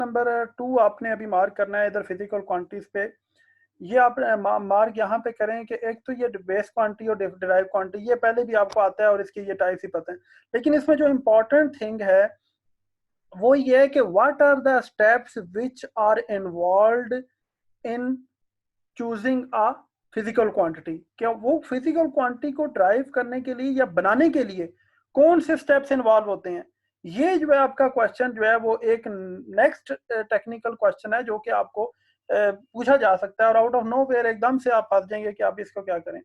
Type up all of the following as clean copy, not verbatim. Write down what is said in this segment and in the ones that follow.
Number 2 आपने अभी mark करना है इधर फिजिकल क्वांटिटीज पे। ये आप मार्क यहाँ पे करें कि एक तो ये बेस क्वांटिटी और डिराइव क्वांटिटी, ये पहले भी आपको आता है और इसकी ये टाइप्स ही पता है। लेकिन इसमें जो इम्पोर्टेंट थिंग है वो ये है कि what are the steps which are involve in choosing a physical quantity. क्या वो फिजिकल क्वांटिटी को ड्राइव करने के लिए या बनाने के लिए कौन से स्टेप्स इन्वॉल्व होते हैं। ये जो है आपका क्वेश्चन जो है वो एक नेक्स्ट टेक्निकल क्वेश्चन है जो कि आपको पूछा जा सकता है और आउट ऑफ नो वेयर एकदम से आप फंस जाएंगे कि आप इसको क्या करें।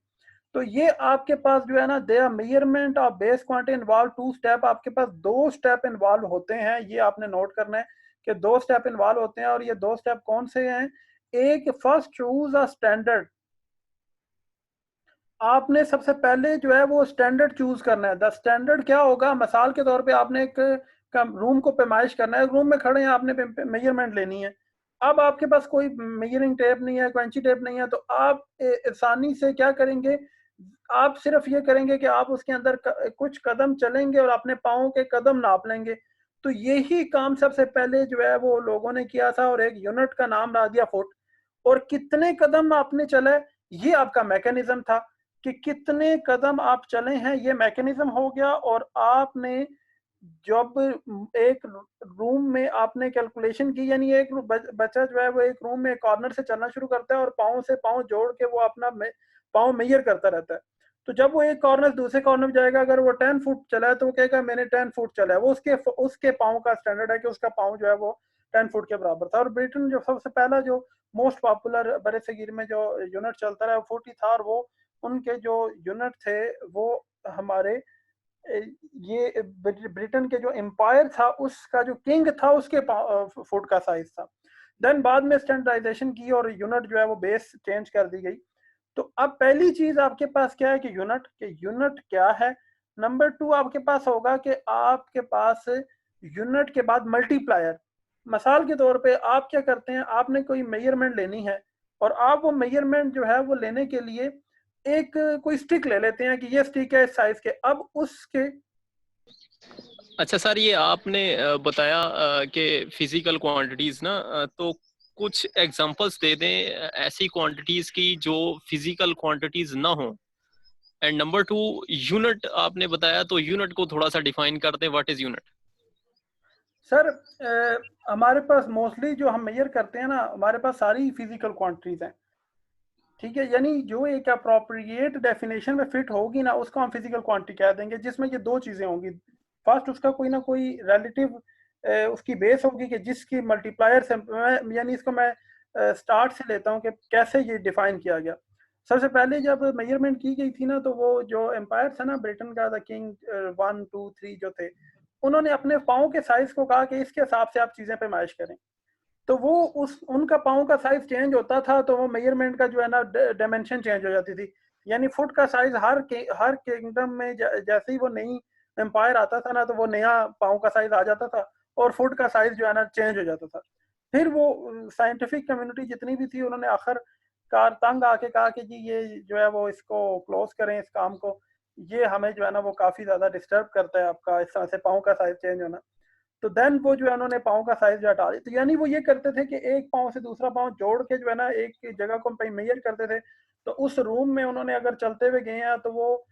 तो ये आपके पास जो है ना the measurement of base quantity involve 2 step, आपके पास 2 स्टेप इन्वॉल्व होते हैं। ये आपने नोट करना है कि 2 स्टेप इन्वॉल्व होते हैं और ये 2 स्टेप कौन से हैं। एक, फर्स्ट चूज अ स्टैंडर्ड। आपने सबसे पहले जो है वो स्टैंडर्ड चूज करना है। द स्टैंडर्ड क्या होगा, मिसाल के तौर पे आपने एक रूम को पैमाइश करना है, रूम में खड़े हैं, आपने मेजरमेंट लेनी है। अब आपके पास कोई मेजरिंग टेप नहीं है, कैंची टेप नहीं है, तो आप आसानी से क्या करेंगे, आप सिर्फ ये करेंगे कि आप उसके अंदर कुछ कदम चलेंगे और अपने पाँव के कदम नाप लेंगे। तो यही काम सबसे पहले जो है वो लोगों ने किया था और एक यूनिट का नाम रख दिया फुट। और कितने कदम आपने चले, ये आपका मैकेनिज्म था कि कितने कदम आप चले हैं, ये मैकेनिज्म हो गया। और आपने जब एक रूम में आपने कैलकुलेशन की, यानी एक बच्चा जो है वो एक रूम में कॉर्नर से चलना शुरू करता है और पाँव से पाँव जोड़ के वो अपना पाँव मेजर करता रहता है। तो जब वो एक कॉर्नर से दूसरे कॉर्नर में जाएगा, अगर वो 10 फुट चला है तो वो कहेगा मैंने 10 फुट चला है। वो उसके पाँव का स्टैंडर्ड है कि उसका पाँव जो है वो 10 फुट के बराबर था। और ब्रिटेन जो सबसे पहला जो मोस्ट पॉपुलर बड़े सगीर में जो यूनिट चलता रहा वो फुट ही था। और वो उनके जो यूनिट थे वो हमारे ये ब्रिटेन के जो एम्पायर था उसका जो किंग था उसके फुट का साइज था। देन बाद में स्टैंडर्डाइजेशन की और यूनिट जो है वो बेस चेंज कर दी गई। तो अब पहली चीज आपके पास क्या है कि यूनिट क्या है। नंबर 2 आपके पास होगा कि आपके पास यूनिट के बाद मल्टीप्लायर। मिसाल के तौर पे आप क्या करते हैं, आपने कोई मेजरमेंट लेनी है और आप वो मेजरमेंट जो है वो लेने के लिए एक कोई स्टिक ले लेते हैं कि ये स्टिक है इस साइज के। अब उसके अच्छा सर, ये आपने बताया कि फिजिकल क्वांटिटीज ना, तो कुछ एग्जांपल्स दे दें ऐसी क्वांटिटीज की जो फिजिकल क्वांटिटीज ना हो। एंड नंबर 2, यूनिट आपने बताया, तो यूनिट को थोड़ा सा डिफाइन कर दें, व्हाट इज यूनिट। सर हमारे पास मोस्टली जो हम मेजर करते हैं ना, हमारे पास सारी फिजिकल क्वांटिटीज हैं, ठीक है। यानी जो एक अप्रोप्रिएट डेफिनेशन में फिट होगी ना उसको हम फिजिकल क्वांटिटी कह देंगे, जिसमें ये 2 चीजें होंगी। फर्स्ट, उसका कोई ना कोई रिलेटिव उसकी बेस होगी कि जिसकी मल्टीप्लायर से यानी इसको मैं स्टार्ट से लेता हूँ कि कैसे ये डिफाइन किया गया। सबसे पहले जब मेजरमेंट की गई थी ना, तो वो जो एम्पायर था ना ब्रिटेन का, द किंग 1 2 3 जो थे, उन्होंने अपने पाँव के साइज को कहा कि इसके हिसाब से आप चीजें पैमाइश करें। तो वो उस उनका पाँव का साइज चेंज होता था तो वो मेजरमेंट का जो है ना डायमेंशन चेंज हो जाती थी। यानी फुट का साइज हर किंगडम में जैसे ही वो नई एम्पायर आता था ना, तो वो नया पाँव का साइज आ जाता था और फुट का साइज जो है ना चेंज हो जाता था। फिर वो साइंटिफिक कम्युनिटी जितनी भी थी उन्होंने आखिरकार तंग आके कहा कि जी ये जो है वो इसको क्लोज करें इस काम को, ये हमें जो है ना वो काफ़ी ज़्यादा डिस्टर्ब करता है आपका इस तरह से पाँव का साइज चेंज होना। तो देन वो जो है उन्होंने पाँव का साइज जो हटा दिया। तो यानी वो ये करते थे कि एक पाँव से दूसरा पाँव जोड़ के जो है ना एक जगह को मेजर करते थे। तो उस रूम में उन्होंने अगर चलते हुए गए हैं तो वो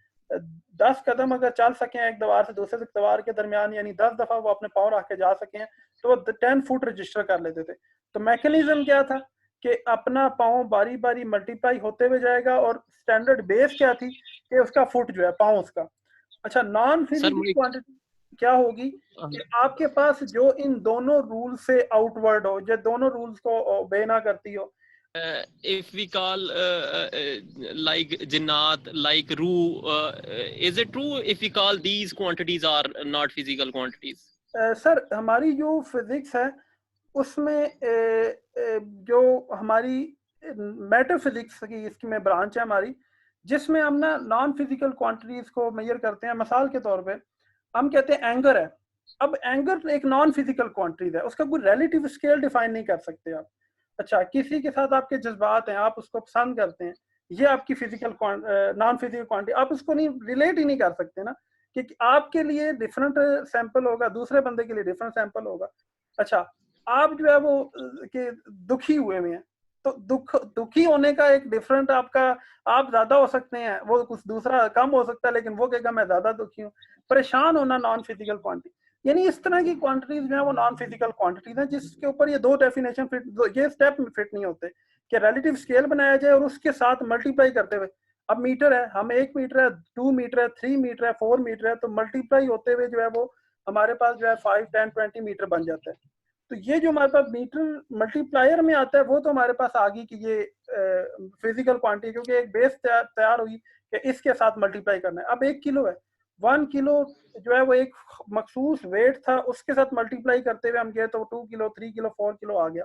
10 कदम अगर चल सके एक दीवार से दूसरे दीवार के दरमियान, यानी 10 दफा वो अपने पाँव रख के जा सके हैं, तो वो 10 फुट रजिस्टर कर लेते थे। तो मैकेनिज्म क्या था कि अपना पाँव बारी बारी मल्टीप्लाई होते हुए जाएगा। और स्टैंडर्ड बेस क्या थी कि उसका फुट जो है पाँव उसका। अच्छा, नॉन सर फिजिकल मुझे क्वांटिटी क्या होगी कि आपके पास जो इन दोनों रूल से आउटवर्ड हो, जो दोनों रूल्स को ओबे ना करती हो। if we call like jinnat, like ruh, is it true if we call these quantities are not physical quantities? Sir हमारी जो फिजिक्स है उसमें जो हमारी मैटर फिजिक्स की इसकी में ब्रांच है हमारी, जिसमें हम ना नॉन फिजिकल क्वांटिटीज को मेजर करते हैं। मिसाल के तौर पे हम कहते हैं एंगर है। अब एंगर एक नॉन फिजिकल क्वांटिटीज है, उसका कोई रिलेटिव स्केल डिफाइन नहीं कर सकते आप। अच्छा, किसी के साथ आपके जज्बात हैं, आप उसको पसंद करते हैं, ये आपकी फिजिकल नॉन फिजिकल क्वांटिटी, आप उसको नहीं रिलेट ही नहीं कर सकते ना, कि आपके लिए डिफरेंट सैंपल होगा, दूसरे बंदे के लिए डिफरेंट सैंपल होगा। अच्छा, आप जो है वो कि दुखी हुए हैं, तो दुखी होने का एक डिफरेंट आपका, आप ज्यादा हो सकते हैं, वो कुछ दूसरा कम हो सकता है, लेकिन वो कहेगा मैं ज्यादा दुखी हूँ। परेशान होना नॉन फिजिकल क्वांटिटी, यानी इस तरह की क्वांटिटीज जो है वो नॉन फिजिकल क्वांटिटीज हैं, जिसके ऊपर ये दो डेफिनेशन फिट, ये स्टेप फिट नहीं होते कि रिलेटिव स्केल बनाया जाए और उसके साथ मल्टीप्लाई करते हुए, अब मीटर है, हम 1 मीटर है, 2 मीटर है, 3 मीटर है, 4 मीटर है, तो मल्टीप्लाई होते हुए जो है वो हमारे पास जो है 5, 10, 20 मीटर बन जाता है। तो ये जो हमारे पास मीटर मल्टीप्लायर में आता है वो तो हमारे पास आ गई कि ये फिजिकल क्वांटिटी, क्योंकि एक बेस तैयार हुई कि इसके साथ मल्टीप्लाई करना है। अब 1 किलो है, 1 किलो जो है वो एक मखसूस वेट था, उसके साथ मल्टीप्लाई करते हुए हम गए तो 2 किलो, 3 किलो, 4 किलो आ गया।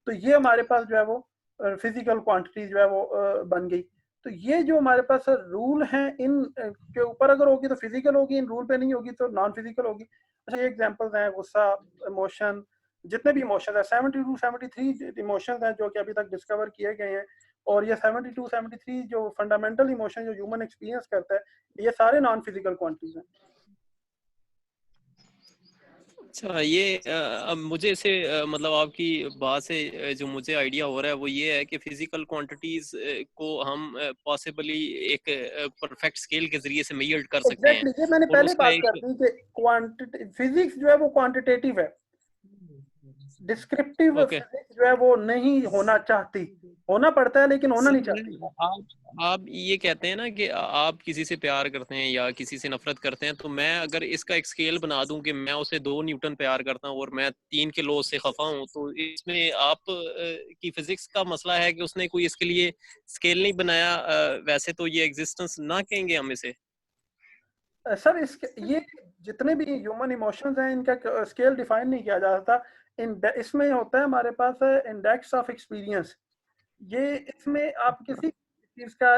तो ये हमारे पास जो है वो फिजिकल क्वांटिटी जो है वो बन गई। तो ये जो हमारे पास रूल हैं, इन के ऊपर अगर होगी तो फिजिकल होगी, इन रूल पे नहीं होगी तो नॉन फिजिकल होगी। अच्छा, ये एग्जांपल्स हैं गुस्सा, इमोशन, जितने भी इमोशन है 72 73 इमोशंस हैं जो कि अभी तक डिस्कवर किए गए हैं, और ये 72 73 जो फंडामेंटल इमोशन जो ह्यूमन एक्सपीरियंस करता है, ये सारे नॉन फिजिकल क्वांटिटीज हैं। अच्छा, ये अब मुझे इसे मतलब आपकी बात से जो मुझे आइडिया हो रहा है वो ये है कि फिजिकल क्वांटिटीज को हम पॉसिबली एक परफेक्ट स्केल के जरिए से मेजर कर सकते हैं, एग्जैक्टली, ये मैंने और पहले उसका बात कर एक दी कि क्वांटिटी फिजिक्स जो है वो क्वांटिटेटिव है, डिस्क्रिप्टिव ओके। फिजिक्स जो है वो नहीं होना चाहती, होना पड़ता है लेकिन होना नहीं चाहती। सर, आप ये कहते हैं ना कि आप किसी से प्यार करते हैं या किसी से नफरत करते हैं, तो मैं अगर इसका एक स्केल बना दूं कि मैं उसे 2 न्यूटन प्यार करता हूं और मैं 3 किलो से खफा हूं, तो इसमें आप की फिजिक्स का मसला है कि उसने कोई इसके लिए स्केल नहीं बनाया। वैसे तो ये एग्जिस्टेंस ना कहेंगे हम इसे। सर इसके ये जितने भी ह्यूमन इमोशंस हैं इनका स्केल डिफाइन नहीं किया जा सकता। इसमें होता है हमारे पास इंडेक्स ऑफ एक्सपीरियंस, ये इसमें आप किसी चीज का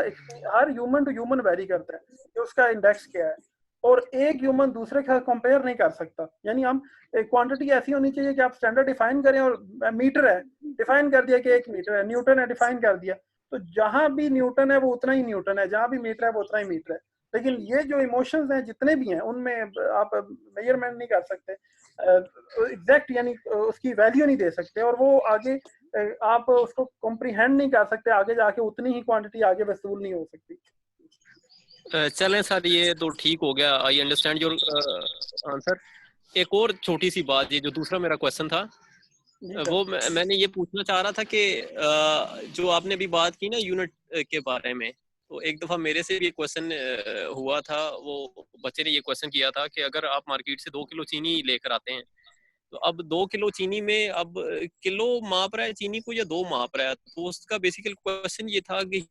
हर ह्यूमन टू ह्यूमन वेरी करता है कि उसका इंडेक्स क्या है, और एक ह्यूमन दूसरे के साथ कंपेयर नहीं कर सकता। यानी हम एक क्वांटिटी ऐसी होनी चाहिए कि आप स्टैंडर्ड डिफाइन करें, और मीटर है, डिफाइन कर दिया कि 1 मीटर है, न्यूटन है, डिफाइन कर दिया, तो जहां भी न्यूटन है वो उतना ही न्यूटन है, जहां भी मीटर है वो उतना ही मीटर है। लेकिन ये जो इमोशंस हैं जितने भी हैं उनमें आप मेजरमेंट नहीं कर सकते एग्जैक्ट, यानी उसकी वैल्यू नहीं दे सकते, और वो आगे आप उसको कॉम्प्रीहेंड नहीं कर सकते, आगे जाके उतनी ही क्वांटिटी आगे वसूल नहीं हो सकती। चलें सर, ये तो ठीक हो गया, आई अंडरस्टैंड योर आंसर। एक और छोटी सी बात, ये जो दूसरा मेरा क्वेश्चन था जी सर। वो मैंने ये पूछना चाह रहा था कि जो आपने अभी बात की ना यूनिट के बारे में, तो एक दफा मेरे से भी एक क्वेश्चन हुआ था। वो बच्चे ने ये क्वेश्चन किया था कि अगर आप मार्केट से 2 किलो चीनी लेकर आते हैं, तो अब 2 किलो चीनी में अब किलो माप रहा है चीनी को या 2 माप रहा है, तो उसका बेसिकल क्वेश्चन ये था कि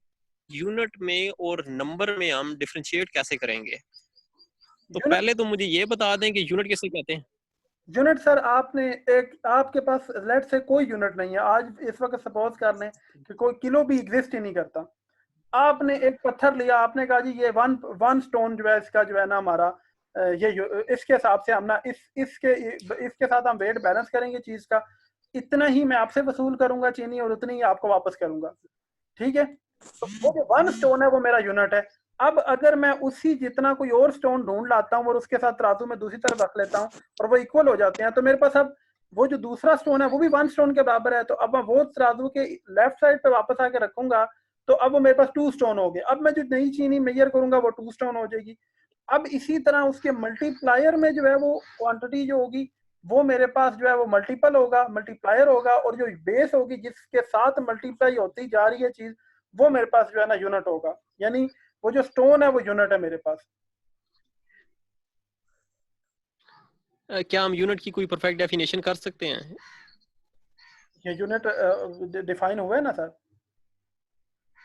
यूनिट में और नंबर में हम डिफरेंशिएट कैसे करेंगे। तो यूनिट, पहले तो मुझे ये बता दें कि यूनिट किसे कहते हैं। यूनिट सर आपने एक, आपके पास लेट से कोई यूनिट नहीं है आज इस वक्त, सपोज कर लें कि कोई किलो भी एग्जिस्ट ही नहीं करता, आपने एक पत्थर लिया, आपने कहा जी ये वन वन स्टोन जो है इसका जो है ना हमारा ये इसके हिसाब से हम ना इसके साथ हम वेट बैलेंस करेंगे चीज का, इतना ही मैं आपसे वसूल करूंगा चीनी और उतनी ही आपको वापस करूंगा, ठीक है। तो वो जो वन स्टोन है वो मेरा यूनिट है। अब अगर मैं उसी जितना कोई और स्टोन ढूंढ लाता हूँ और उसके साथ तराजू में दूसरी तरफ रख लेता हूँ और वो इक्वल हो जाते हैं, तो मेरे पास अब वो जो दूसरा स्टोन है वो भी वन स्टोन के बराबर है, तो अब मैं वो तराजू के लेफ्ट साइड पे वापस आके रखूंगा, तो अब वो मेरे पास 2 स्टोन हो गए। अब मैं जो नई चीनी मेजर करूंगा वो 2 स्टोन हो जाएगी। अब इसी तरह उसके मल्टीप्लायर में जो है वो क्वांटिटी जो होगी वो मेरे पास जो है वो मल्टीपल होगा, मल्टीप्लायर होगा, और जो बेस होगी जिसके साथ मल्टीप्लाई होती जा रही है चीज, वो मेरे पास जो है ना यूनिट होगा। यानी वो जो स्टोन है वो यूनिट है मेरे पास। क्या हम यूनिट की कोई परफेक्ट डेफिनेशन कर सकते हैं? ये यूनिट डिफाइन हुआ है ना सर,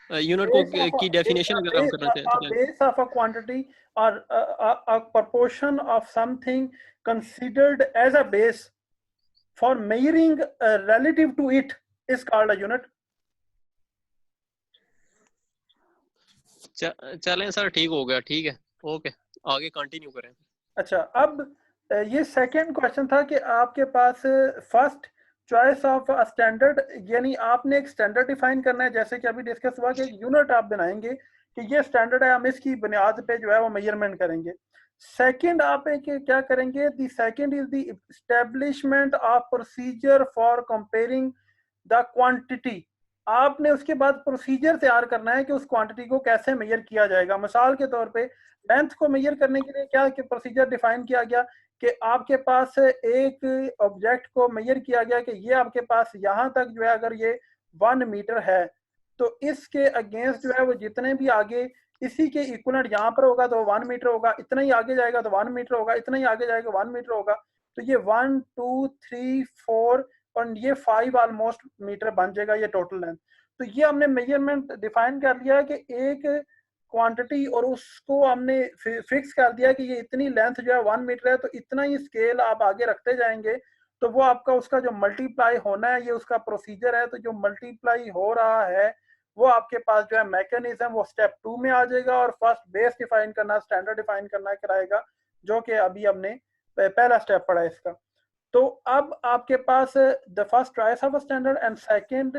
यूनिट को base of की डेफिनेशन अगर हम करना चाहें a तो base of a quantity or a proportion of something considered as a base for measuring relative to it is called a unit. चलें सर, ठीक हो गया, ठीक है, ओके, आगे कंटिन्यू करें। अच्छा, अब ये सेकंड क्वेश्चन था कि आपके पास फर्स्ट चॉइस ऑफ स्टैंडर्ड, यानी आपने एक स्टैंडर्ड डिफाइन करना है, जैसे कि अभी डिस्कस हुआ कि एक यूनिट आप बनाएंगे कि ये स्टैंडर्ड है, हम इसकी बुनियाद पे जो है वो मेजरमेंट करेंगे। सेकंड आप एक क्या करेंगे, the second is the establishment of procedure for comparing the quantity. आपने उसके बाद प्रोसीजर तैयार करना है कि उस क्वांटिटी को कैसे मेजर किया जाएगा। मिसाल के तौर पे लेंथ को मेजर करने के लिए क्या प्रोसीजर डिफाइन किया गया कि आपके पास एक ऑब्जेक्ट को मेजर किया गया कि ये आपके पास यहाँ तक जो है अगर ये 1 मीटर है तो इसके अगेंस्ट जो है वो जितने भी आगे इसी के इक्वलेंट यहाँ पर होगा तो 1 मीटर होगा, इतना ही आगे जाएगा तो 1 मीटर होगा, इतना ही आगे जाएगा 1 मीटर होगा। तो ये 1 2 3 4 और ये 5 ऑलमोस्ट मीटर बन जाएगा ये टोटल लेंथ। तो ये हमने मेजरमेंट डिफाइन कर लिया कि एक क्वांटिटी और उसको हमने फिक्स कर दिया कि ये इतनी लेंथ जो है 1 मीटर है, तो इतना ही स्केल आप आगे रखते जाएंगे तो वो आपका उसका जो मल्टीप्लाई होना है ये उसका प्रोसीजर है। तो जो मल्टीप्लाई हो रहा है वो आपके पास जो है मैकेनिज्म वो स्टेप 2 में आ जाएगा और फर्स्ट बेस डिफाइन करना, स्टैंडर्ड डिफाइन करना कराएगा, जो कि अभी हमने पहला स्टेप पढ़ा इसका। तो अब आपके पास the first choice of a standard and second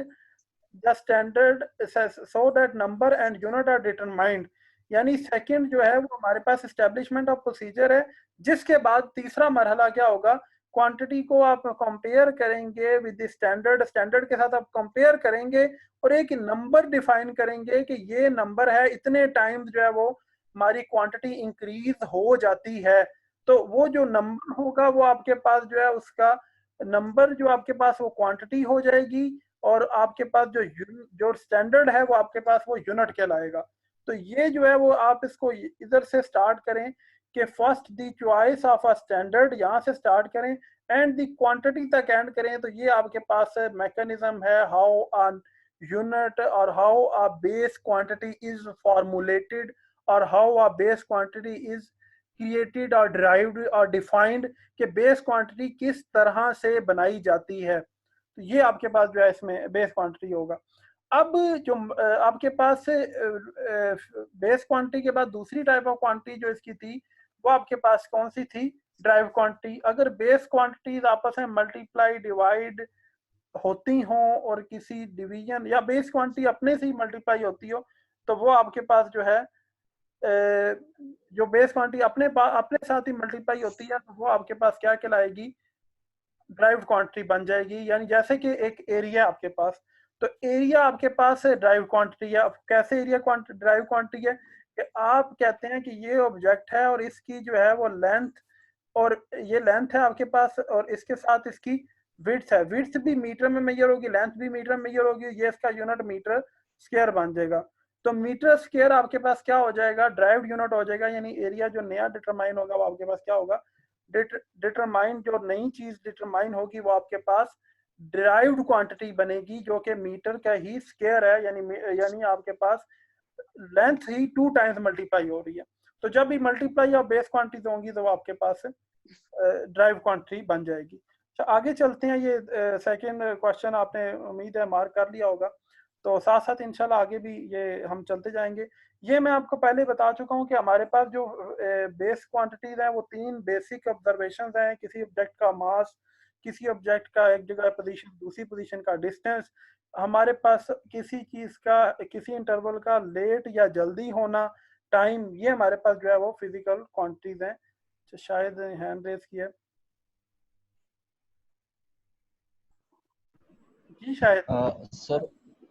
the standard so that number and unit are determined, यानी सेकंड जो है वो हमारे पास एस्टेब्लिशमेंट ऑफ प्रोसीजर है। जिसके बाद तीसरा मरहला क्या होगा, क्वांटिटी को आप कंपेयर करेंगे विद द स्टैंडर्ड, स्टैंडर्ड के साथ आप कंपेयर करेंगे और एक नंबर डिफाइन करेंगे कि ये नंबर है, इतने टाइम्स जो है वो हमारी क्वांटिटी इंक्रीज हो जाती है। तो वो जो नंबर होगा वो आपके पास जो है उसका नंबर जो आपके पास वो क्वांटिटी हो जाएगी और आपके पास जो स्टैंडर्ड है वो आपके पास वो यूनिट कहलाएगा। तो ये जो है वो आप इसको इधर से स्टार्ट करें कि first the choice of a standard, यहाँ से स्टार्ट करें एंड द क्वांटिटी तक एंड करें। तो ये आपके पास मैकेनिज्म है हाउ अ यूनिट और how a base quantity is formulated और how a base quantity is created और डिराइव्ड और डिफाइंड कि बेस क्वांटिटी किस तरह से बनाई जाती है। तो ये आपके पास जो है इसमें बेस क्वांटिटी होगा। अब जो आपके पास बेस क्वांटिटी के बाद दूसरी टाइप ऑफ क्वांटिटी जो इसकी थी वो आपके पास कौन सी थी, ड्राइव क्वांटिटी। अगर बेस क्वांटिटीज आपस में मल्टीप्लाई डिवाइड होती हों और किसी डिवीजन या बेस क्वांटिटी अपने से ही मल्टीप्लाई होती हो तो वो आपके पास जो है जो बेस क्वांटिटी अपने साथ ही मल्टीप्लाई होती है तो वो आपके पास क्या कहलाएगी, ड्राइव्ड क्वांटिटी बन जाएगी। यानी जैसे कि एक एरिया आपके पास, तो एरिया आपके पास ड्राइव क्वांटिटी है। अब कैसे एरिया ड्राइव क्वांटिटी है कि आप कहते हैं कि ये ऑब्जेक्ट है और इसकी जो है वो लेंथ, और ये लेंथ है आपके पास और इसके साथ इसकी विड्थ है, विड्थ भी मीटर में मेजर होगी, लेंथ भी मीटर में मेजर होगी, ये इसका यूनिट मीटर स्क्वायर बन जाएगा। तो मीटर स्क्वायर आपके पास क्या हो जाएगा, ड्राइव्ड यूनिट हो जाएगा। यानी एरिया जो नया डिटरमाइन होगा वो आपके पास क्या होगा, डिटरमाइन, जो नई चीज डिटरमाइन होगी वो आपके पास डिराइव्ड क्वांटिटी बनेगी जो कि मीटर का ही स्क्वायर है। यानी आपके पास लेंथ ही 2 टाइम्स मल्टीप्लाई हो रही है। तो जब भी मल्टीप्लाई ऑफ बेस क्वांटिटीज होंगी तो वो आपके पास ड्राइव क्वांटिटी बन जाएगी। तो आगे चलते हैं। ये सेकंड क्वेश्चन आपने उम्मीद है मार्क कर लिया होगा, तो साथ साथ इंशाल्लाह आगे भी ये हम चलते जाएंगे। ये मैं आपको पहले बता चुका हूँ कि हमारे पास जो बेस क्वांटिटीज हैं वो 3 बेसिक ऑब्जर्वेशंस हैं, किसी ऑब्जेक्ट का मास, किसी ऑब्जेक्ट का एक जगह पोजीशन दूसरी पोजीशन का डिस्टेंस, हमारे पास किसी चीज का किसी इंटरवल का लेट या जल्दी होना, टाइम, ये हमारे पास जो है वो फिजिकल क्वांटिटीज हैं। तो शायद हैंड रेज किया जी शायद।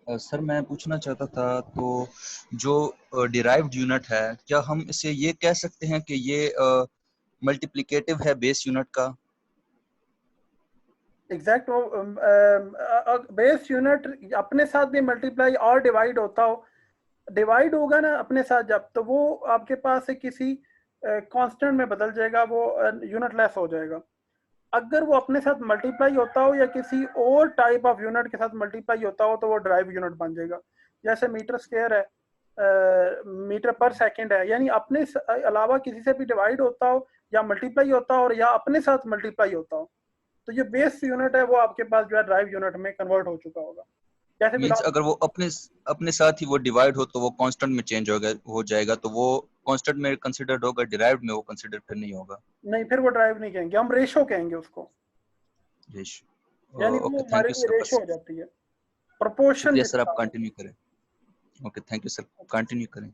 सर मैं पूछना चाहता था, तो जो डिराइव्ड यूनिट है, क्या हम इसे ये कह सकते हैं कि ये मल्टीप्लिकेटिव है बेस यूनिट का? एग्जैक्ट बेस यूनिट अपने साथ भी मल्टीप्लाई और डिवाइड होता हो, डिवाइड होगा ना अपने साथ जब, तो वो आपके पास किसी कांस्टेंट में बदल जाएगा, वो यूनिट लेस हो जाएगा। अगर वो अपने साथ मल्टीप्लाई होता हो या किसी और टाइप ऑफ यूनिट के साथ मल्टीप्लाई होता हो तो वो ड्राइव यूनिट बन जाएगा। जैसे मीटर स्क्वायर है, मीटर पर सेकंड है, यानी अपने अलावा किसी से भी डिवाइड होता हो या मल्टीप्लाई होता हो और या अपने साथ मल्टीप्लाई होता हो, तो जो बेस यूनिट है वो आपके पास जो है ड्राइव यूनिट में कन्वर्ट हो चुका होगा। जैसे मींस अगर वो अपने साथ ही वो डिवाइड हो तो वो कांस्टेंट में चेंज हो जाएगा, तो वो कांस्टेंट में कंसीडर्ड होगा, डिराइव्ड में वो कंसीडर फिर नहीं होगा। नहीं, फिर वो ड्राइव नहीं कहेंगे, हम रेशो कहेंगे उसको। रेशो। यानी वो ओके, हमारे थैंक यू लिए सर। बस रेशो हो जाती है, प्रोपोर्शन शुक्रिया जिसे सर, आप कहा। कंटिन्यू करें। Okay, thank you sir, continue करें।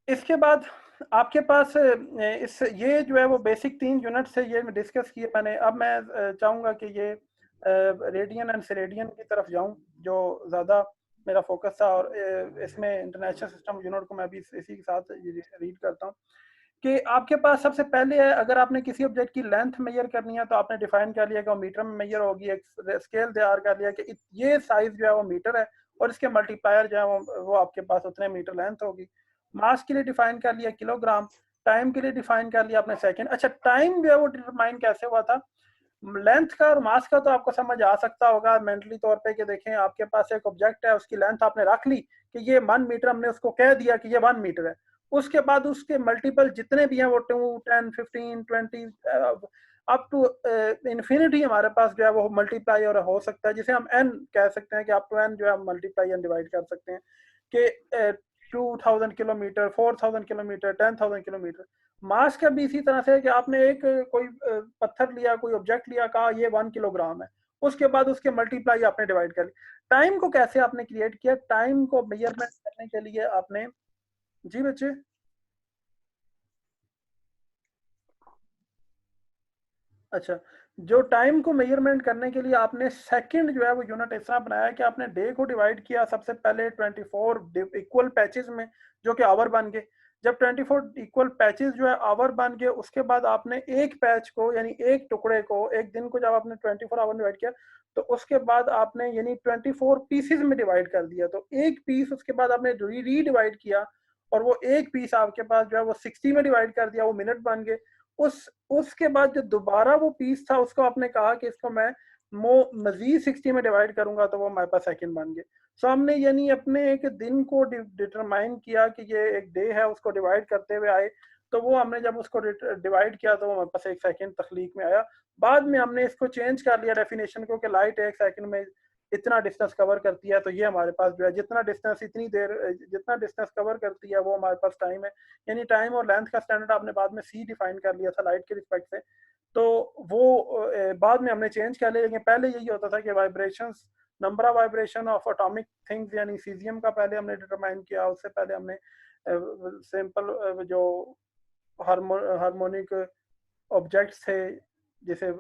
इसके बाद आपके पास इस ये जो है वो बेसिक 3 यूनिट्स है, ये डिस्कस किए मैंने। अब मैं चाहूँगा कि ये रेडियन एंड सिरेडियन की तरफ जाऊँ, जो ज़्यादा मेरा फोकस था, और इसमें इंटरनेशनल सिस्टम यूनिट को मैं भी इसी के साथ रीड करता हूँ कि आपके पास सबसे पहले है, अगर आपने किसी ऑब्जेक्ट की लेंथ मेजर करनी है तो आपने डिफाइन कर लिया कि वो मीटर में मेजर होगी, एक स्केल तैयार कर लिया कि ये साइज जो है वो मीटर है और इसके मल्टीप्लायर जो है वो आपके पास उतने मीटर लेंथ होगी। मास के लिए डिफाइन कर लिया किलोग्राम, टाइम के लिए डिफाइन कर लिया आपने सेकंड। अच्छा, टाइम जो है वो डिटरमाइन कैसे हुआ था? लेंथ का और मास का तो आपको समझ आ सकता होगा मेंटली तौर पे कि देखें आपके पास एक ऑब्जेक्ट है, उसकी लेंथ आपने रख ली कि ये 1 मीटर, हमने उसको कह दिया कि ये 1 मीटर है। उसके बाद उसके मल्टीपल जितने भी हैं वो 2, 10, 15, 20 अप टू इन्फिनिटी हमारे पास जो है वो मल्टीप्लाई और हो सकता है, जिसे हम एन कह सकते हैं कि अप टू एन जो है हम मल्टीप्लाई एंड डिवाइड कर सकते हैं कि 2000 किलोमीटर, 4000 किलोमीटर, 10,000 किलोमीटर। मास का भी इसी तरह से कि आपने एक कोई पत्थर लिया, कोई ऑब्जेक्ट लिया, कहा ये 1 किलोग्राम है, उसके बाद उसके मल्टीप्लाई आपने डिवाइड कर लिया। टाइम को कैसे आपने क्रिएट किया? टाइम को मेजरमेंट करने के लिए आपने, जी बच्चे, अच्छा, जो टाइम को मेजरमेंट करने के लिए आपने सेकंड जो है वो यूनिट इस तरह बनाया कि आपने डे को डिवाइड किया सबसे पहले 24 इक्वल पैचेस में, जो कि आवर बन गए। जब 24 इक्वल पैचेस जो है आवर बन गए, उसके बाद आपने एक पैच को यानी एक टुकड़े को, एक दिन को जब आपने 24 आवर डिवाइड किया तो उसके बाद आपने यानी 24 पीसेस में डिवाइड कर दिया। तो एक पीस उसके बाद आपने री डिवाइड किया और वो एक पीस आपके पास जो है वो 60 में डिवाइड कर दिया, वो मिनट बन गए। उसके बाद जो दोबारा वो पीस था उसको आपने कहा कि इसको मैं मजीद 60 में डिवाइड करूंगा तो वो हमारे पास सेकंड बन गए। सो हमने यानी अपने एक दिन को डिटरमाइन किया कि ये एक डे है, उसको डिवाइड करते हुए आए, तो वो हमने जब उसको डिवाइड किया तो वो हमारे पास एक सेकंड तख्लीक में आया। बाद में हमने इसको चेंज कर लिया डेफिनेशन को कि लाइट एक सेकंड में इतना डिस्टेंस कवर करती है, तो ये हमारे पास जो है जितना डिस्टेंस इतनी देर जितना डिस्टेंस कवर करती है वो हमारे पास टाइम है। यानी टाइम और लेंथ का स्टैंडर्ड आपने बाद में सी डिफाइन कर लिया था लाइट के रिस्पेक्ट से, तो वो बाद में हमने चेंज कर लिया। लेकिन पहले यही होता था कि vibrations, number of vibration of atomic things यानी सीजियम का पहले हमने डिटरमाइन किया, उससे पहले हमने सिंपल जो हार्मोनिक ऑब्जेक्ट्स थे, जैसे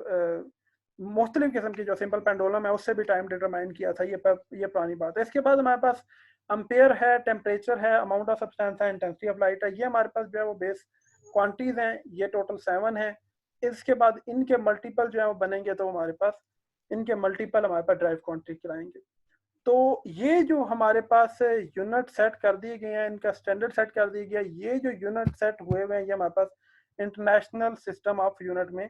मुख्तलिफ किस्म की जो सिंपल पेंडुलम है उससे भी टाइम डिटरमाइन किया था। ये पुरानी बात है। इसके बाद हमारे पास अम्पेयर है, टेम्परेचर है, अमाउंट ऑफ सब्सटेंस है, इंटेंसिटी ऑफ लाइट है। ये हमारे पास जो है वो बेस क्वांटिटीज हैं, ये टोटल 7 है। इसके बाद इनके मल्टीपल जो है वो बनेंगे, तो हमारे पास इनके मल्टीपल हमारे पास ड्राइव क्वांटिटी कराएंगे। तो ये जो हमारे पास यूनिट सेट कर दिए गए हैं, इनका स्टैंडर्ड सेट कर दिया गया, ये जो यूनिट सेट हुए हुए हैं ये हमारे पास इंटरनेशनल सिस्टम ऑफ यूनिट में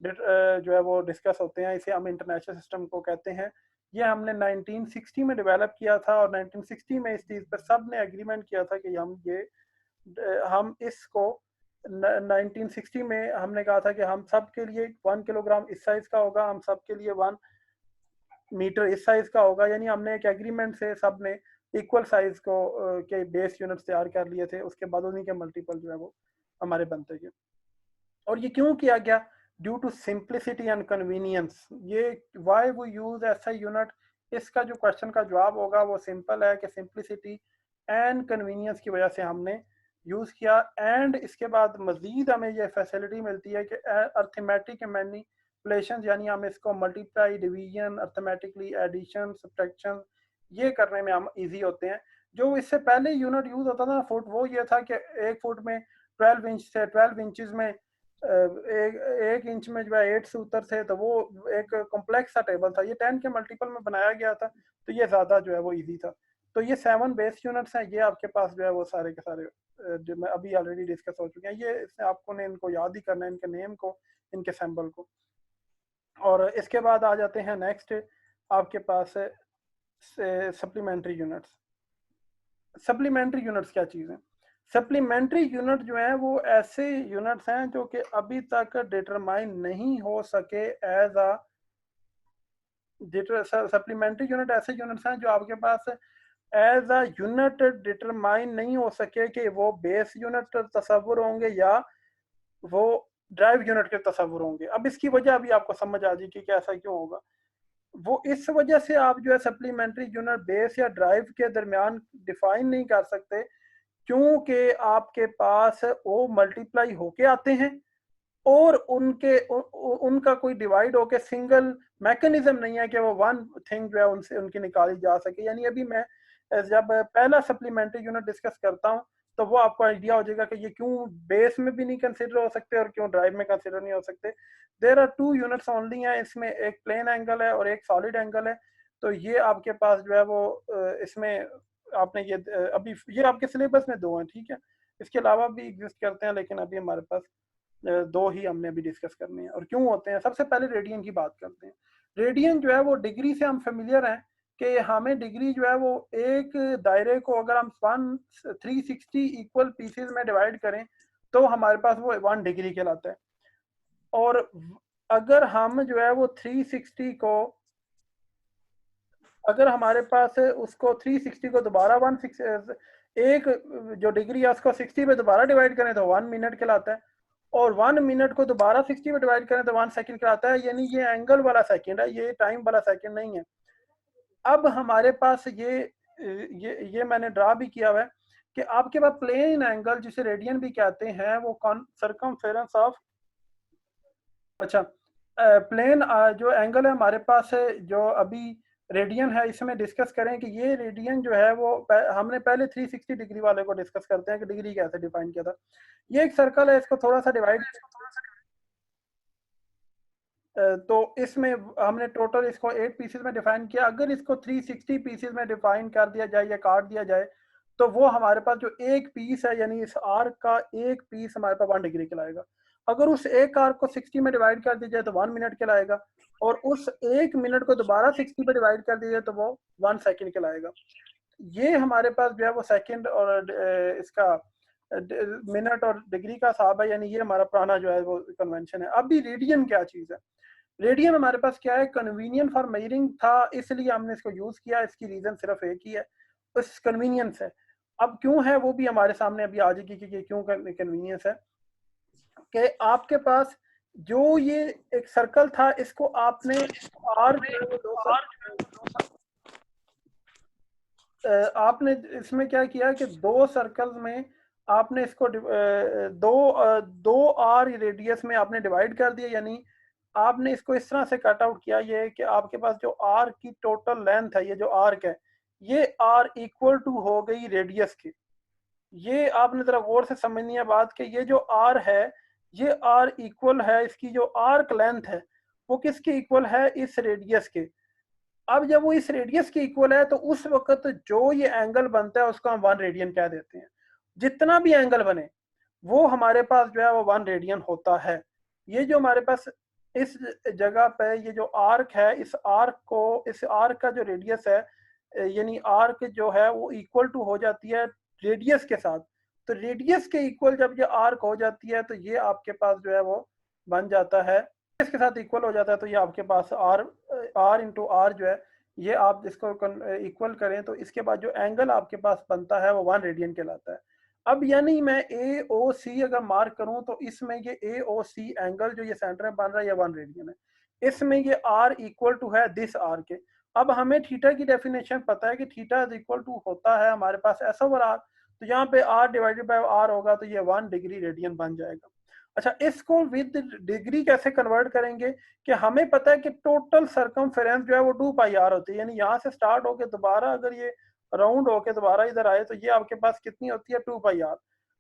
जो है वो डिस्कस होते हैं। इसे हम इंटरनेशनल सिस्टम को कहते हैं। ये हमने 1960 में डेवलप किया था और 1960 में इस चीज़ पर सब ने एग्रीमेंट किया था कि हम इसको 1960 में हमने कहा था कि हम सब के लिए 1 किलोग्राम इस साइज का होगा, हम सब के लिए 1 मीटर इस साइज का होगा। यानी हमने एक एग्रीमेंट से सब ने इक्वल साइज को के बेस यूनिट्स तैयार कर लिए थे। उसके बाद उन्हीं के मल्टीपल जो है वो हमारे बनते गए। और ये क्यों किया गया? Due to simplicity and convenience. ये वाई वो यूज ऐसा यूनिट, इसका जो क्वेश्चन का जवाब होगा वो सिंपल है कि सिंप्लिसिटी एंड कन्वीनियंस की वजह से हमने यूज किया। एंड इसके बाद मजीद हमें ये फैसिलिटी मिलती है कि अर्थमेटिक मैनिपुलेशन, यानी हम इसको मल्टीप्लाई, डिवीजन, अर्थमेटिकली एडिशन, सब्ट्रैक्शन ये करने में हम इजी होते हैं। जो इससे पहले यूनिट यूज होता था फुट, वो ये था कि एक फुट में 12 इंच से 12 इंचज में एक इंच में जो है 8 सूत्र थे, तो वो एक कॉम्प्लेक्स सा टेबल था। ये 10 के मल्टीपल में बनाया गया था, तो ये ज़्यादा जो है वो इजी था। तो ये 7 बेस यूनिट्स हैं, ये आपके पास जो है वो सारे के सारे जो मैं अभी ऑलरेडी डिस्कस हो चुके हैं। ये इसमें आपको ने इनको याद ही करना है, इनके नेम को, इनके सिंबल को। और इसके बाद आ जाते हैं नेक्स्ट आपके पास सप्लीमेंट्री यूनिट्स। सप्लीमेंट्री यूनिट्स क्या चीज़ है? सप्लीमेंट्री यूनिट जो है वो ऐसे यूनिट्स हैं जो कि अभी तक डिटरमाइन नहीं हो सके एज अ सप्लीमेंट्री यूनिट। ऐसे यूनिट्स हैं जो आपके पास एज अ यूनिट डिटरमाइन नहीं हो सके कि वो बेस यूनिट तस्वुर होंगे या वो ड्राइव यूनिट के तस्वुर होंगे। अब इसकी वजह अभी आपको समझ आ जाएगी कि ऐसा क्यों होगा। वो इस वजह से आप जो है सप्लीमेंट्री यूनिट बेस या ड्राइव के दरमियान डिफाइन नहीं कर सकते क्योंकि आपके पास वो मल्टीप्लाई होके आते हैं और उनका कोई डिवाइड होके सिंगल मैकेनिज्म नहीं है कि वो वन थिंग जो है उनसे उनकी निकाली जा सके। यानी अभी मैं जब पहला सप्लीमेंट्री यूनिट डिस्कस करता हूँ तो वो आपको आइडिया हो जाएगा कि ये क्यों बेस में भी नहीं कंसिडर हो सकते और क्यों ड्राइव में कंसिडर नहीं हो सकते। There are two units only हैं इसमें, एक प्लेन एंगल है और एक सॉलिड एंगल है। तो ये आपके पास जो है वो इसमें आपने ये अभी ये आपके सिलेबस में दो हैं, ठीक है। इसके अलावा भी एग्जिस्ट करते हैं लेकिन अभी हमारे पास दो ही हमने अभी डिस्कस करने हैं। और क्यों होते हैं, सबसे पहले रेडियन की बात करते हैं। रेडियन जो है वो डिग्री से हम फेमिलियर हैं कि हमें डिग्री जो है वो एक दायरे को अगर हम 360 इक्वल पीसेस में डिवाइड करें तो हमारे पास वो 1 डिग्री कहलाता है। और अगर हम जो है वो 360 को, अगर हमारे पास उसको 360 को दोबारा 160 एक जो डिग्री है उसको 60 पे दोबारा डिवाइड करें तो 1 मिनट कहलाता है, और 1 मिनट को दोबारा 60 पे डिवाइड करें तो 1 सेकंड कहलाता है। यानी ये एंगल वाला सेकंड है, ये टाइम वाला सेकंड नहीं है। अब हमारे पास ये मैंने ड्रा भी किया हुआ है कि आपके पास प्लेन एंगल जिसे रेडियन भी कहते हैं वो सर्कमफेरेंस ऑफ, अच्छा प्लेन जो एंगल है हमारे पास जो अभी रेडियन है इसमें डिस्कस करें कि ये रेडियन जो है वो हमने पहले 360 डिग्री वाले को डिस्कस करते हैं कि डिग्री कैसे डिफाइन किया था। ये एक सर्कल है, इसको थोड़ा सा डिवाइड तो इसमें हमने टोटल इसको 8 पीसेस में डिफाइन किया। अगर इसको 360 पीसेस में डिफाइन कर दिया जाए या काट दिया जाए तो वो हमारे पास जो एक पीस है यानी इस आर्क का एक पीस हमारे पास 1 डिग्री कहलाएगा। अगर उस एक आर्क को 60 में डिवाइड कर दिया जाए तो 1 मिनट कहलाएगा, और उस एक मिनट को दोबारा 60 पे डिवाइड कर दिया जाए तो वो 1 सेकंड कहलाएगा। ये हमारे पास जो है वो सेकंड और इसका मिनट और डिग्री का हिसाब है, यानी ये हमारा पुराना जो है वो कन्वेंशन है। अभी रेडियन क्या चीज़ है? रेडियन हमारे पास क्या है, कन्वीनियंट फॉर मेजरिंग था इसलिए हमने इसको यूज किया। इसकी रीजन सिर्फ एक ही है, बस कन्वीनियंस है। अब क्यों है वो भी हमारे सामने अभी आ जाएगी कि क्यों कन्वीनियंस है। कि आपके पास जो ये एक सर्कल था इसको आपने आपने इसमें क्या किया कि दो सर्कल्स में आपने इसको दो आर रेडियस में आपने डिवाइड कर दिया। यानी आपने इसको इस तरह से कट आउट किया ये कि आपके पास जो आर की टोटल लेंथ है, ये जो आर्क है ये आर इक्वल टू हो गई रेडियस की। ये आपने जरा गौर से समझनी है बात कि ये जो आर है ये आर इक्वल है, इसकी जो आर्क लेंथ है वो किसके इक्वल है, इस रेडियस के। अब जब वो इस रेडियस के इक्वल है तो उस वक्त जो ये एंगल बनता है उसको हम 1 रेडियन कह देते हैं। जितना भी एंगल बने वो हमारे पास जो है वो 1 रेडियन होता है। ये जो हमारे पास इस जगह पे ये जो आर्क है, इस आर्क का जो रेडियस है यानी आर्क जो है वो इक्वल टू हो जाती है रेडियस के साथ। तो रेडियस के इक्वल जब ये आर्क हो जाती है तो ये आपके पास जो है वो बन जाता है, इसके साथ इक्वल हो जाता है। तो ये आपके पास आर इंटू आर जो है ये आप इसको इक्वल करें तो इसके बाद जो एंगल आपके पास बनता है वो 1 रेडियन कहलाता है। अब यानी मैं ए ओ सी अगर मार्क करूं तो इसमें ये ए ओ सी एंगल जो ये सेंटर में बन रहा है ये 1 रेडियन है। इसमें ये आर इक्वल टू है दिस आर के। अब हमें थीटा की डेफिनेशन पता है कि थीटा इज इक्वल टू होता है हमारे पास एस ओवर आर। तो यहाँ पे आर डिवाइडेड बाय आर होगा तो ये 1 डिग्री रेडियन बन जाएगा। अच्छा, इसको विद डिग्री कैसे कन्वर्ट करेंगे कि हमें पता है कि टोटल सर्कमफेरेंस जो है वो 2 पाई आर होती है। यानी यहाँ से स्टार्ट होके दोबारा अगर ये राउंड होके दोबारा इधर आए तो ये आपके पास कितनी होती है, 2 पाई आर।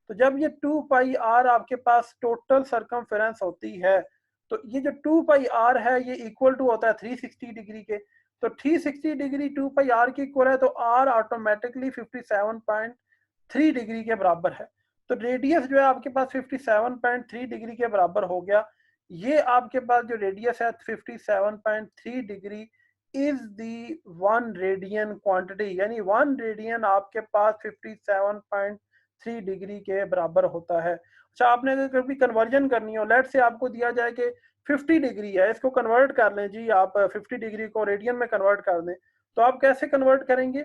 तो जब ये 2 पाई आर आपके पास टोटल सर्कमफेरेंस होती है तो ये जो 2 पाई आर है ये इक्वल टू होता है 360 डिग्री के। तो 360 डिग्री 2 पाई आर की इक्वल है तो आर ऑटोमेटिकली 57.3 डिग्री के बराबर है। तो रेडियस जो है आपके पास 57.3 डिग्री के बराबर हो गया। ये आपके पास जो रेडियस है 57.3 degree is the 1 radian quantity. यानी 1 रेडियन आपके पास 57.3 डिग्री के बराबर होता है। अच्छा, आपने अगर कभी कन्वर्जन करनी हो, लेट से आपको दिया जाए कि 50 डिग्री है, इसको कन्वर्ट कर लें जी, आप 50 डिग्री को रेडियन में कन्वर्ट कर दें तो आप कैसे कन्वर्ट करेंगे?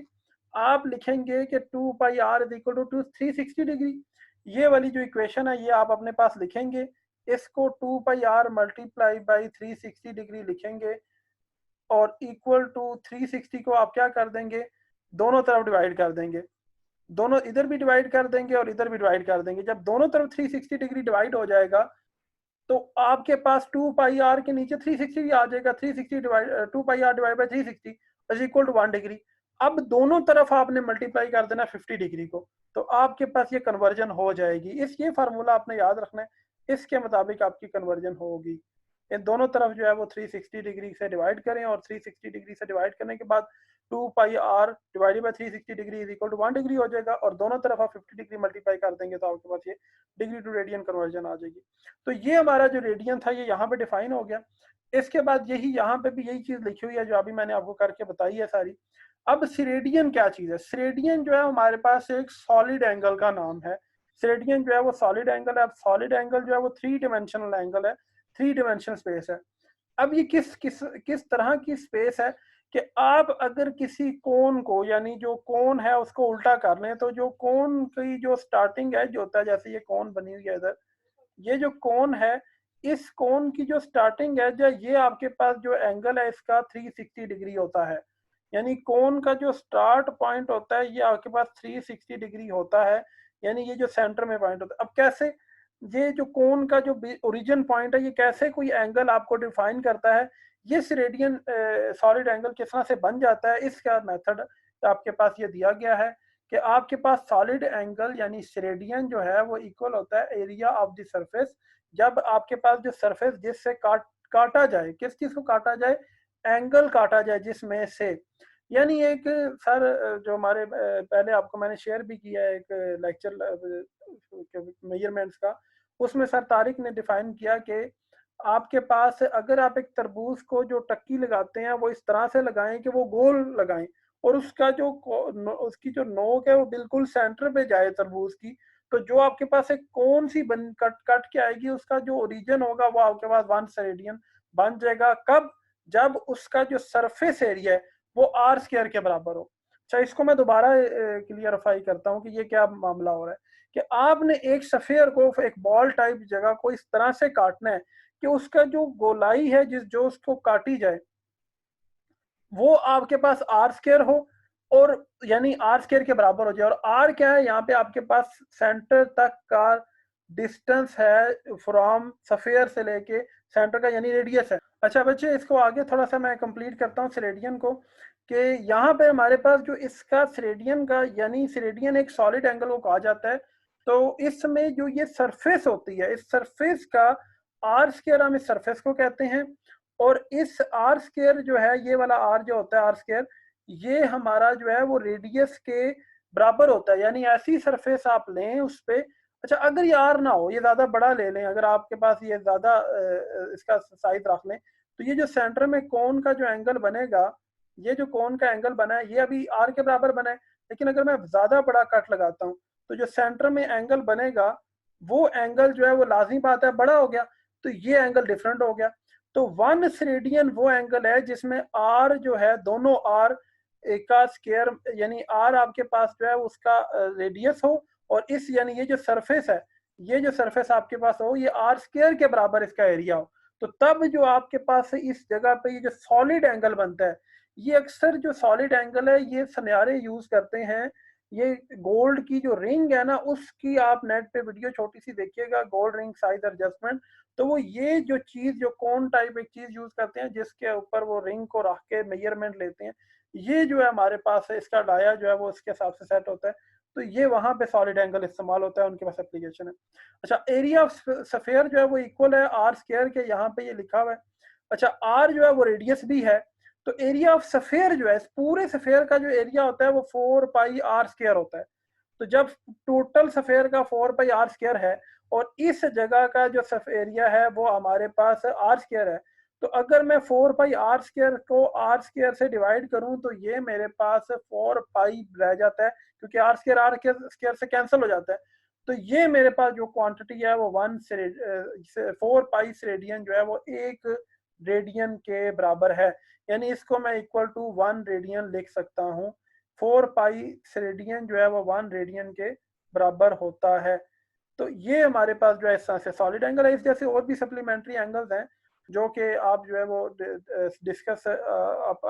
आप लिखेंगे कि 2 pi r is equal to 360 degree. ये वाली जो इक्वेशन है ये आप अपने पास लिखेंगे, इसको 2 pi are multiply by 360 degree लिखेंगे और इक्वल टू 360 को आप क्या कर देंगे, दोनों तरफ डिवाइड कर देंगे। दोनों इधर भी डिवाइड कर देंगे और इधर भी डिवाइड कर देंगे। जब दोनों तरफ 360 डिग्री डिवाइड हो जाएगा तो आपके पास 2 पाई आर के नीचे 360 भी आ जाएगा। 360 divide 2 pi R divide by 360 is equal to 1 degree. अब दोनों तरफ आपने मल्टीप्लाई कर देना 50 डिग्री को, तो आपके पास ये कन्वर्जन हो जाएगी। ये फार्मूला आपने याद रखना है, इसके मुताबिक आपकी कन्वर्जन होगी। इन दोनों तरफ जो है वो 360 डिग्री से डिवाइड करें और 360 डिग्री से डिवाइड करने के बाद 2 pi r divided by 360 degree is equal to 1 degree हो जाएगा, और दोनों तरफ आप 50 डिग्री मल्टीप्लाई कर देंगे तो आपके पास ये डिग्री टू रेडियन कन्वर्जन आ जाएगी। तो ये हमारा जो रेडियन था ये यहाँ पे डिफाइन हो गया। इसके बाद यही यहाँ पे भी यही चीज लिखी हुई है जो अभी मैंने आपको करके बताई है सारी। अब सिरेडियन क्या चीज है? सिरेडियन जो है हमारे पास एक सॉलिड एंगल का नाम है। सिरेडियन जो है वो सॉलिड एंगल है। अब सॉलिड एंगल जो है वो 3 डिमेंशनल एंगल है, 3 डिमेंशनल स्पेस है। अब ये किस तरह की स्पेस है कि आप अगर किसी कोन को, यानी जो कोन है उसको उल्टा कर लें, तो जो कोन की जो स्टार्टिंग एज होता है, जैसे ये कोन बनी हुई है इधर, ये जो कोन है, इस कोन की जो स्टार्टिंग एज है, ये आपके पास जो एंगल है इसका 360 डिग्री होता है। यानी कोन का जो स्टार्ट पॉइंट होता है ये आपके पास 360 डिग्री होता है, यानी ये जो सेंटर में पॉइंट होता है। अब कैसे ये जो कोन का जो ओरिजिन पॉइंट है ये कैसे कोई एंगल आपको डिफाइन करता है, ये सिरेडियन सॉलिड एंगल किस तरह से बन जाता है, इसका मेथड आपके पास ये दिया गया है कि आपके पास सॉलिड एंगल यानी सिरेडियन जो है वो इक्वल होता है एरिया ऑफ द सरफेस। जब आपके पास जो सरफेस जिससे काटा जाए, किस चीज को काटा जाए, एंगल काटा जाए जिसमें से, यानी एक सर जो हमारे पहले आपको मैंने शेयर भी किया है एक लेक्चर मेजरमेंट्स का, उसमें सर तारिक ने डिफाइन किया कि आपके पास अगर आप एक तरबूज को जो टक्की लगाते हैं वो इस तरह से लगाएं कि वो गोल लगाएं और उसका जो उसकी जो नोक है वो बिल्कुल सेंटर पे जाए तरबूज की, तो जो आपके पास एक कौन सी कट के आएगी उसका जो ओरिजिन होगा वो आपके पास 1 सिरेडियन बन जाएगा। कब? जब उसका जो सरफेस एरिया है वो आर स्क्वायर के बराबर हो। अच्छा, इसको मैं दोबारा क्लियरफाई करता हूँ कि ये क्या मामला हो रहा है कि आपने एक सफेयर को, एक बॉल टाइप जगह को इस तरह से काटना है कि उसका जो गोलाई है जो उसको काटी जाए वो आपके पास आर स्क्वायर हो, और यानी आर स्क्वायर के बराबर हो जाए। और आर क्या है? यहाँ पे आपके पास सेंटर तक का डिस्टेंस है फ्रॉम सफेयर से लेके सेंटर का, यानी रेडियस है। अच्छा बच्चे, इसको आगे थोड़ा सा मैं कंप्लीट करता हूँ सिरेडियन को, कि यहाँ पे हमारे पास जो इसका सिरेडियन का, यानी सिरेडियन एक सॉलिड एंगल को कहा जाता है। तो इसमें जो ये सरफेस होती है, इस सरफेस का आर स्क्वायर हम इस सरफेस को कहते हैं, और इस आर स्क्वायर जो है, ये वाला आर जो होता है आर स्क्वायर, ये हमारा जो है वो रेडियस के बराबर होता है। यानी ऐसी सरफेस आप लें उस पे, अच्छा अगर ये आर ना हो, ये ज्यादा बड़ा ले लें, अगर आपके पास ये ज्यादा इसका साइज रख लें, तो ये जो सेंटर में कोन का जो एंगल बनेगा, ये जो कोन का एंगल बना है ये अभी आर के बराबर बना है, लेकिन अगर मैं ज्यादा बड़ा कट लगाता हूँ तो जो सेंटर में एंगल बनेगा वो एंगल जो है वो लाजमी बात है बड़ा हो गया, तो ये एंगल डिफरेंट हो गया। तो 1 सिरेडियन वो एंगल है जिसमें आर जो है, दोनों आर का स्क्वायर, यानी आर आपके पास जो है उसका रेडियस हो, और इस यानी ये जो सरफेस है, ये जो सरफेस आपके पास हो ये आर स्क्वायर के बराबर इसका एरिया हो, तो तब जो आपके पास इस जगह पे ये जो सॉलिड एंगल बनता है, ये अक्सर जो सॉलिड एंगल है ये सन्यारे यूज करते हैं। ये गोल्ड की जो रिंग है ना, उसकी आप नेट पे वीडियो छोटी सी देखिएगा, गोल्ड रिंग साइज एडजस्टमेंट, तो वो ये जो चीज, जो कोन टाइप एक चीज यूज करते हैं जिसके ऊपर वो रिंग को रख के मेजरमेंट लेते हैं, ये जो है हमारे पास है, इसका डाया जो है वो इसके हिसाब से सेट होता है, तो ये वहां पे सॉलिड एंगल इस्तेमाल होता है, उनके पास एप्लीकेशन है। अच्छा, एरिया ऑफ सफेयर जो है वो इक्वल है आर स्क्वायर के, यहाँ पे ये लिखा हुआ है। अच्छा, आर जो है वो रेडियस भी है, तो एरिया ऑफ सफेयर जो है, इस पूरे सफेयर का जो एरिया होता है वो 4 पाई आर स्क्वायर होता है। तो जब टोटल सफेयर का 4 पाई आर स्क्वायर है और इस जगह का जो एरिया है वो हमारे पास आर स्क्वायर है, तो अगर मैं 4 पाई आर स्क्वायर को आर स्क्वायर से डिवाइड करूं तो ये मेरे पास 4 पाई रह जाता है, क्योंकि आर स्क्वायर से कैंसिल हो जाता है। तो ये मेरे पास जो क्वांटिटी है वो 4 पाई रेडियन जो है वो 1 रेडियन के बराबर है, यानी इसको मैं इक्वल टू 1 रेडियन लिख सकता हूँ। 4 पाई रेडियन जो है वो 1 रेडियन के बराबर होता है। तो ये हमारे पास जो है इस तरह से सॉलिड एंगल है। इस जैसे और भी सप्लीमेंट्री एंगल्स हैं जो कि आप जो है वो डिस्कस आप